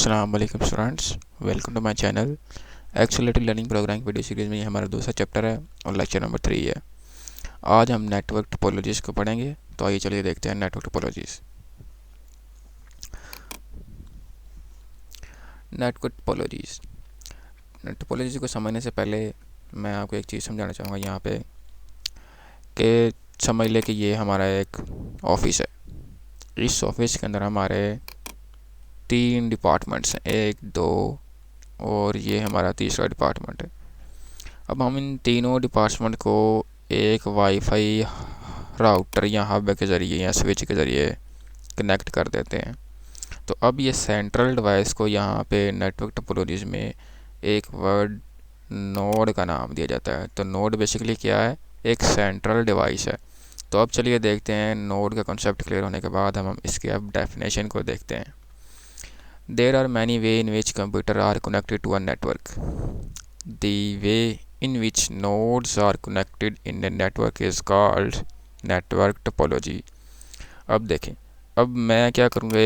अस्सलाम वालेकुम students, welcome to my channel. Accelerated learning program video series में ये हमारा दूसरा चैप्टर है और लेक्चर नंबर 3 है। आज हम नेटवर्क टोपोलॉजीज़ को पढ़ेंगे। तो आइए चलिए देखते हैं network topologies. Network topologies topology को समझने से पहले मैं आपको एक चीज़ समझाना चाहूँगा यहाँ पे कि समझ ले कि ये हमारा एक ऑफिस है। इस ऑफिस के अंदर हमारे 3 डिपार्टमेंट्स हैं, 1, 2 और ये हमारा तीसरा डिपार्टमेंट है। अब हम इन तीनों डिपार्टमेंट को एक वाईफाई राउटर या हब के ज़रिए या स्विच के ज़रिए कनेक्ट कर देते हैं। तो अब ये सेंट्रल डिवाइस को यहाँ पे नेटवर्क टोपोलॉजीज़ में एक वर्ड नोड का नाम दिया जाता है। तो नोड बेसिकली क्या है? एक सेंट्रल डिवाइस है। तो अब चलिए देखते हैं, नोड का कॉन्सेप्ट क्लियर होने के बाद हम इसके अब डेफिनेशन को देखते हैं। There are many ways in which computers are connected to a network. The way in which nodes are connected in the network is called network topology. अब देखें, अब मैं क्या करूँगा,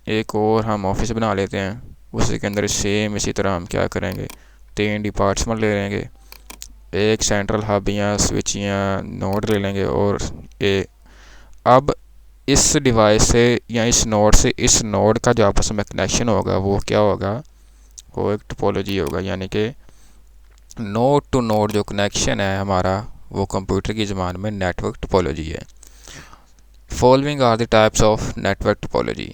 एक और हम ऑफिस बना लेते हैं। उसी के अंदर सेम इसी तरह हम क्या करेंगे, 3 डिपार्टमेंट ले लेंगे, एक सेंट्रल हब या स्विच या नोड ले लेंगे और अब इस डिवाइस से या इस नोड से इस नोड का जो आपस में कनेक्शन होगा वो क्या होगा, वो एक टोपोलॉजी होगा। यानी कि नोड टू नोड जो कनेक्शन है हमारा, वो कंप्यूटर की ज़बान में नेटवर्क टोपोलॉजी है। Following are the types of network topology.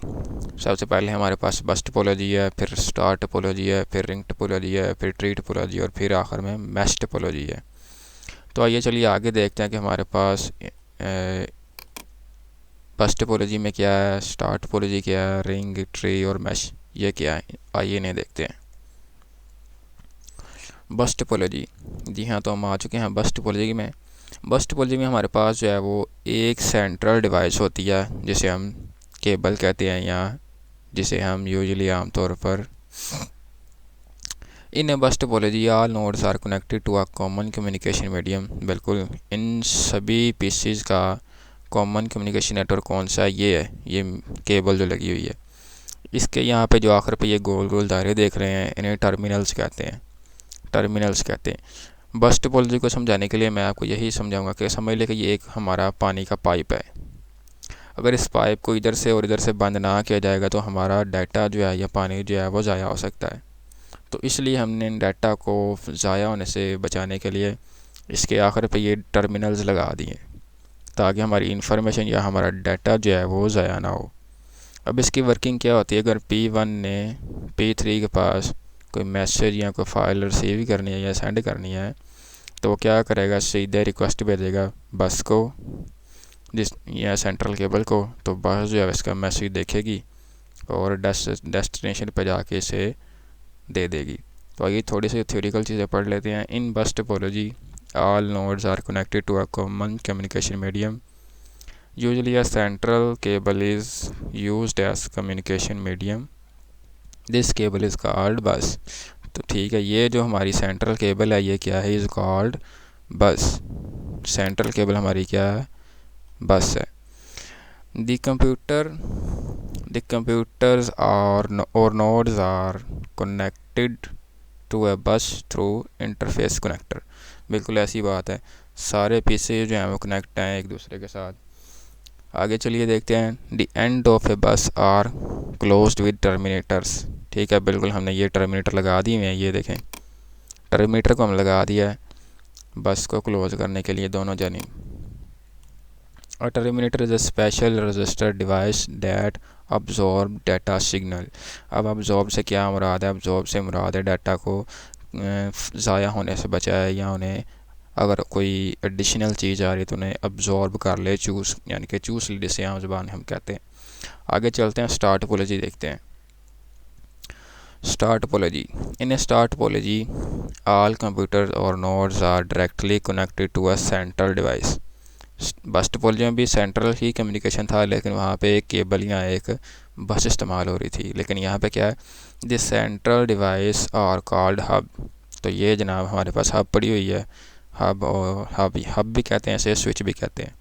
सबसे पहले हमारे पास बस टोपोलॉजी है, फिर स्टार टोपोलॉजी है, फिर रिंग टोपोलॉजी है, फिर ट्री टोपोलॉजी और फिर आखिर में मैश टोपोलॉजी है। तो आइए चलिए आगे देखते हैं कि हमारे पास बस टोपोलॉजी में क्या है, स्टार टोपोलॉजी क्या है, रिंग, ट्री और मैश ये क्या है। आइए इन्हें देखते हैं। बस टोपोलॉजी, जी हाँ, तो हम आ चुके हैं बस टोपोलॉजी में। बस टोपोलॉजी में हमारे पास जो है वो एक सेंट्रल डिवाइस होती है जिसे हम केबल कहते हैं या जिसे हम यूजुअली आमतौर पर in bus topology all nodes are connected to a common communication medium. बिल्कुल, इन सभी पीसीज का कॉमन कम्युनिकेशन नेटवर्क कौन सा है? ये है, ये केबल जो लगी हुई है। इसके यहाँ पे जो आखिर पे ये गोल गोल दायरे देख रहे हैं, इन्हें टर्मिनल्स कहते हैं। टर्मिनल्स कहते हैं। बस टोपोलॉजी को समझाने के लिए मैं आपको यही समझाऊंगा कि समझ ले कि ये एक हमारा पानी का पाइप है। अगर इस पाइप को इधर से और इधर से बंद ना किया जाएगा तो हमारा डाटा जो है या पानी जो है वो ज़ाया हो सकता है। तो इसलिए हमने इन डाटा को ज़ाया होने से बचाने के लिए इसके आखिर पे ये टर्मिनल्स लगा दिए ताकि हमारी इंफॉर्मेशन या हमारा डाटा जो है वो ज़ाया ना हो। अब इसकी वर्किंग क्या होती है? अगर P1 ने P3 के पास कोई मैसेज या कोई फाइल रिसीव करनी है या सेंड करनी है तो वो क्या करेगा, सीधे रिक्वेस्ट भेजेगा बस को जिस या सेंट्रल केबल को। तो बस जो है इसका मैसेज देखेगी और डेस्टिनेशन पे जाके इसे दे देगी। तो आइए थोड़ी सी थ्योरिकल चीज़ें पढ़ लेते हैं। In bus topology all nodes are connected to a common communication medium. Usually a central cable is used as communication medium. This cable is called bus. तो ठीक है, ये जो हमारी सेंट्रल केबल है ये क्या है? इज़ कॉल्ड बस। सेंट्रल केबल हमारी क्या है? बस है। The computers or nodes are connected to a bus through interface connector. बिल्कुल ऐसी बात है, सारे पीसे जो हैं वो कनेक्ट हैं एक दूसरे के साथ। आगे चलिए देखते हैं। द एंड ऑफ ए बस आर क्लोज्ड विद टर्मिनेटर्स। ठीक है, बिल्कुल हमने ये टर्मिनेटर लगा दिए हैं। ये देखें, टर्मिनेटर को हम लगा दिया है बस को क्लोज करने के लिए दोनों जानिब। A terminator is a special register device that absorb data signal. अब absorb से क्या मुराद है? absorb से मुराद है डाटा को ज़ाया होने से बचाए या उन्हें अगर कोई एडिशनल चीज़ आ रही है तो उन्हें absorb कर ले, चूस यानी कि चूस ले, जिसे आम ज़बान हम कहते हैं। आगे चलते हैं, स्टार टोपोलॉजी देखते हैं। Star topology, in star topology all computers और nodes are directly connected to a central device. Bus topology में भी सेंट्रल ही कम्युनिकेशन था, लेकिन वहाँ पे एक केबल या एक बस इस्तेमाल हो रही थी। लेकिन यहाँ पे क्या है? The central device are called hub. तो ये जनाब हमारे पास हब पड़ी हुई है। हब और हब भी कहते हैं इसे, स्विच भी कहते हैं।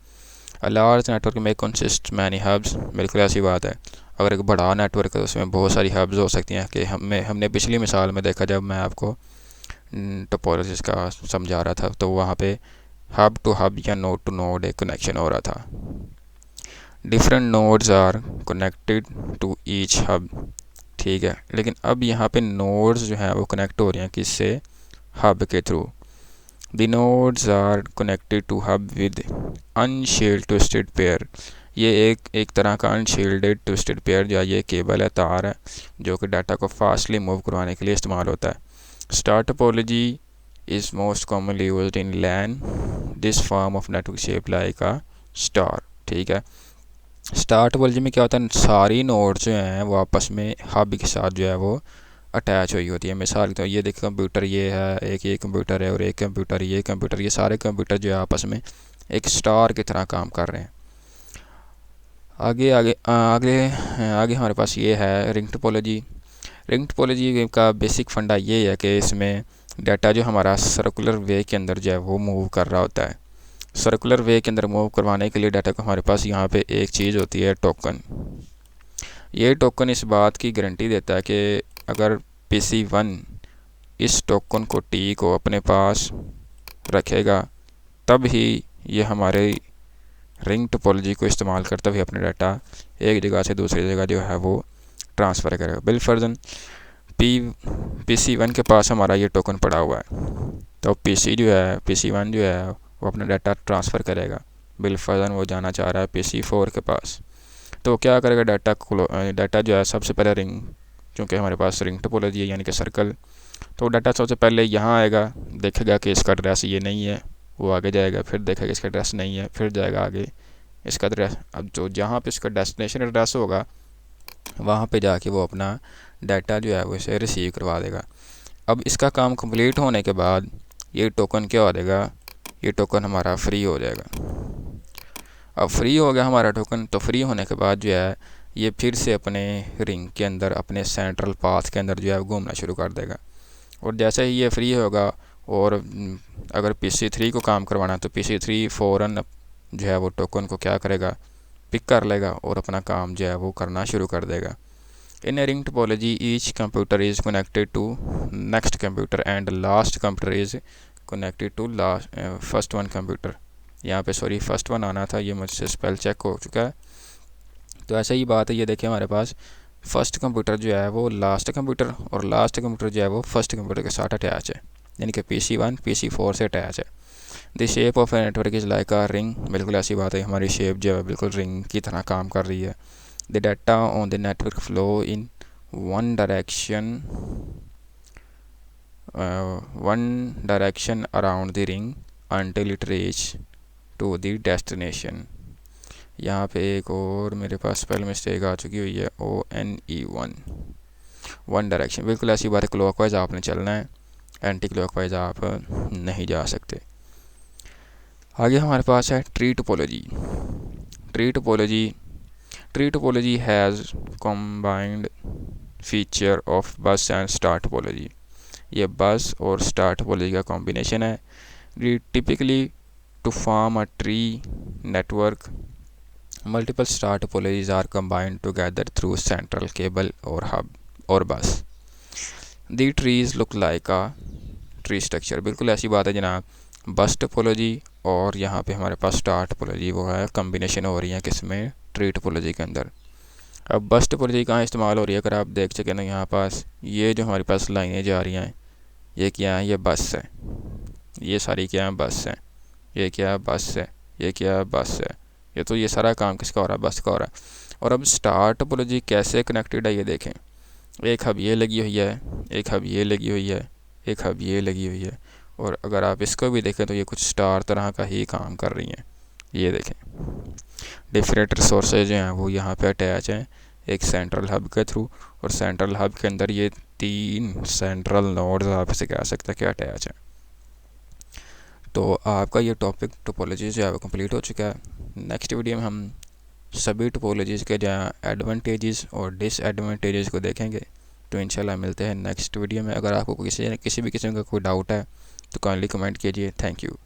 अ लार्ज नेटवर्क में कंसिस्ट मैनी हब्स। बिल्कुल ऐसी बात है, अगर एक बड़ा नेटवर्क है तो उसमें बहुत सारी हब्स हो सकती हैं कि हमने पिछली मिसाल में देखा जब मैं आपको टोपोलॉजीज का समझा रहा था, तो वहाँ पे हब टू हब या नोड टू नोड एक कनेक्शन हो रहा था। Different nodes are connected to each hub, ठीक है। लेकिन अब यहाँ पे नोड्स जो हैं वो कनेक्ट हो रहे हैं किससे? हब के through. The nodes are connected to hub with unshielded twisted pair. ये एक तरह का अनशील्डेड ट्विस्टेड पेयर जो है, ये केबल है, तार है, जो कि डाटा को फास्टली मूव करवाने के लिए इस्तेमाल होता है। Star topology is most commonly used in LAN, this form of network shape like a star, ठीक है। स्टार टोपोलॉजी में क्या होता है, सारी नोड्स जो हैं वो आपस में हब के साथ जो है वो अटैच हुई होती है। मिसाल तो ये देखिए कंप्यूटर ये है, एक ये कंप्यूटर है और एक कंप्यूटर ये कंप्यूटर, ये सारे कंप्यूटर जो है आपस में एक स्टार की तरह काम कर रहे हैं। आगे आगे आगे आगे हमारे पास ये है रिंग टोपोलॉजी। रिंग टोपोलॉजी का बेसिक फंडा ये है कि इसमें डाटा जो हमारा सर्कुलर वे के अंदर जो है वो मूव कर रहा होता है। सर्कुलर वे के अंदर मूव करवाने के लिए डाटा को हमारे पास यहाँ पे एक चीज़ होती है, टोकन। ये टोकन इस बात की गारंटी देता है कि अगर PC1 इस टोकन को T को अपने पास रखेगा तब ही ये हमारे रिंग टोपोलॉजी को इस्तेमाल करते हुए अपने डाटा एक जगह से दूसरी जगह जो है वो ट्रांसफ़र करेगा। बिलफर्जन PC1 के पास हमारा ये टोकन पड़ा हुआ है, तो PC1 जो है वो अपना डाटा ट्रांसफ़र करेगा। बिलफर्जन वो जाना चाह रहा है PC4 के पास, तो क्या करेगा, डाटा जो है सबसे पहले रिंग, क्योंकि हमारे पास रिंग टोपोलॉजी है यानी कि सर्कल, तो डाटा सबसे पहले यहाँ आएगा, देखेगा कि इसका एड्रेस ये नहीं है, वो आगे जाएगा, फिर देखेगा इसका एड्रेस नहीं है, फिर जाएगा आगे इसका एड्रेस। अब जो जहाँ पे इसका डेस्टिनेशन एड्रेस होगा वहाँ पे जाके वो अपना डाटा जो है वो इसे रिसीव करवा देगा। अब इसका काम कंप्लीट होने के बाद ये टोकन क्या हो जाएगा, ये टोकन हमारा फ्री हो जाएगा। अब फ्री हो गया हमारा टोकन, तो फ्री होने के बाद जो है ये फिर से अपने रिंग के अंदर अपने सेंट्रल पाथ के अंदर जो है घूमना शुरू कर देगा। और जैसे ही ये फ्री होगा और अगर PC3 को काम करवाना है तो PC3 फ़ौरन जो है वो टोकन को क्या करेगा, पिक कर लेगा और अपना काम जो है वो करना शुरू कर देगा। In ring topology each computer is connected to next computer and last computer is connected to first one computer. यहाँ पे सॉरी फर्स्ट वन आना था, ये मुझसे स्पेल चेक हो चुका है। तो ऐसा ही बात है, ये देखिए हमारे पास फर्स्ट कंप्यूटर जो है वो लास्ट कंप्यूटर और लास्ट कंप्यूटर जो है वो फर्स्ट कंप्यूटर के साथ अटैच है, यानी कि PC1 PC4 से अटैच है। The shape of a network is like a ring, बिल्कुल ऐसी बात है, हमारी शेप जो है बिल्कुल रिंग की तरह काम कर रही है। The data on the network flow in one direction around the ring until it reach to the destination। यहाँ पे एक और मेरे पास स्पेल मिस्टेक आ चुकी हुई है, ONE, वन डायरेक्शन, बिल्कुल ऐसी बात है, क्लॉकवाइज आपने चलना है, एंटी क्लॉकवाइज आप नहीं जा सकते। आगे हमारे पास है tree topology. Tree topology has combined feature of बस एंड स्टार टोपोलॉजी। ये बस और स्टार टोपोलॉजी का कॉम्बिनेशन है। Typically, to form a tree network, multiple star topologies are combined together through central cable or hub or bus. The trees look like a tree structure, बिल्कुल ऐसी बात है जनाब। बस टोपोलॉजी और यहाँ पे हमारे पास स्टार टोपोलॉजी वो है कम्बिनेशन हो रही है किसमें, ट्री टोपोलॉजी के अंदर। अब बस टोपोलॉजी कहाँ इस्तेमाल हो रही है, अगर आप देख सकें ना, यहाँ पास ये जो हमारे पास लाइनें जा रही हैं ये क्या है, ये बस है, ये सारी क्या है, बस है, ये क्या है, बस है, ये क्या है, बस है। ये तो ये सारा काम किसका हो रहा है, बस का हो रहा है। और अब स्टार टोपोलॉजी कैसे कनेक्टेड है ये देखें, एक हब ये लगी हुई है, एक हब ये लगी हुई है, एक हब ये लगी हुई है, और अगर आप इसको भी देखें तो ये कुछ स्टार तरह का ही काम कर रही हैं। ये देखें डिफरेंट रिसोर्सेज जो हैं वो यहाँ पे अटैच हैं एक सेंट्रल हब के थ्रू, और सेंट्रल हब के अंदर ये 3 सेंट्रल नोड्स आप इसे कह सकते हैं कि अटैच हैं। तो आपका ये टॉपिक टोपोलॉजी जो है वो कंप्लीट हो चुका है। नेक्स्ट वीडियो में हम सभी टोपोलॉजीज़ के जहाँ एडवांटेजेस और डिसएडवांटेजेस को देखेंगे। तो इंशाल्लाह मिलते हैं नेक्स्ट वीडियो में। अगर आपको किसी भी किस्म का कोई डाउट है तो काइंडली कमेंट कीजिए। Thank you.